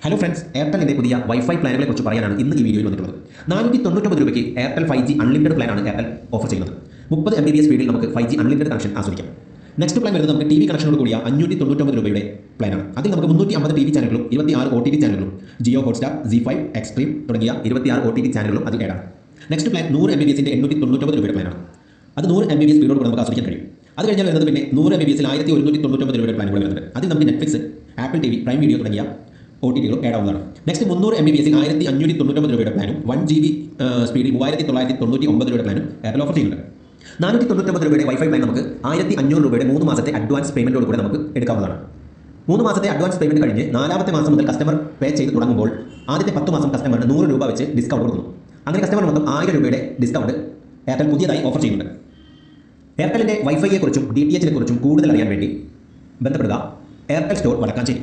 Hello friends, എയർടെലിൻ്റെ പുതിയ wifi പ്ലാനുകളെക്കുറിച്ച് പറയാനാണ് ഇന്ന് ഈ വീഡിയോയിൽ വന്നിട്ടുള്ളത്. 499 രൂപയ്ക്ക് എയർടെൽ 5G അൺലിമിറ്റഡ് പ്ലാനാണ് എയർടെൽ ഓഫർ ചെയ്യുന്നത്. 30 Mbps സ്പീഡിൽ നമുക്ക് 5G അൺലിമിറ്റഡ് കണക്ഷൻ ആസ്വദിക്കാം. നെക്സ്റ്റ് പ്ലാൻ വരുന്നത് നമുക്ക് TV കണക്ഷനോട് കൂടിയ 599 രൂപയുടെ പ്ലാനാണ്. അതിൽ നമുക്ക് 350 TV ചാനലുകളും 26 OTT ചാനലുകളും ജിയോ ഹോട്ട്സ്റ്റാർ, ZEE5, എക്സ്ട്രീം തുടങ്ങിയ 26 OTT ചാനലുകളും അതിൽ ആഡാണ്. നെക്സ്റ്റ് പ്ലാൻ 100 Mbpsൻ്റെ 899 രൂപയുടെ പ്ലാനാണ്. അത് 100 Mbps സ്പീഡോട് കൂടെ നമുക്ക് ആസ്വദിക്കാൻ കഴിയും. അത് കഴിഞ്ഞാൽ വരുന്നത് പിന്നെ 100 Mbpsൽ 1199 രൂപയുടെ പ്ലാനുകൾ വരുന്നുണ്ട്. അതിൽ നമുക്ക് Netflix, apple TV, prime video തുടങ്ങിയ OTTകളും ആഡ് ആവുന്നതാണ്. നെക്സ്റ്റ് 300 Mbpsൽ 1599 രൂപയുടെ പ്ലാനും 1GB സ്പീഡിൽ 3999 രൂപയുടെ പ്ലാനും എയർടെൽ ഓഫർ ചെയ്യുന്നുണ്ട്. 499 രൂപയുടെ വൈഫൈ പ്ലാൻ നമുക്ക് 1500 രൂപയുടെ 3 മാസത്തെ അഡ്വാൻസ് പേയ്മെൻറ്റോട് കൂടെ നമുക്ക് എടുക്കാവുന്നതാണ്. 3 മാസത്തെ അഡ്വാൻസ് പേയ്മെൻറ്റ് കഴിഞ്ഞ് 4ാമത്തെ മാസം മുതൽ കസ്റ്റമർ പേ ചെയ്ത് തുടങ്ങുമ്പോൾ ആദ്യത്തെ 10 മാസം കസ്റ്റമറിന് 100 രൂപ വെച്ച് ഡിസ്കൗണ്ട് കൊടുക്കുന്നു. അങ്ങനെ കസ്റ്റമർ മൊത്തം 1000 രൂപയുടെ ഡിസ്കൗണ്ട് എയർടെൽ പുതിയതായി ഓഫർ ചെയ്യുന്നുണ്ട്. എയർടെലിൻ്റെ വൈഫൈയെക്കുറിച്ചും DTH കുറിച്ചും കൂടുതൽ അറിയാൻ വേണ്ടി ബന്ധപ്പെടുക എയർടെൽ സ്റ്റോർ വടക്കാഞ്ചേരി.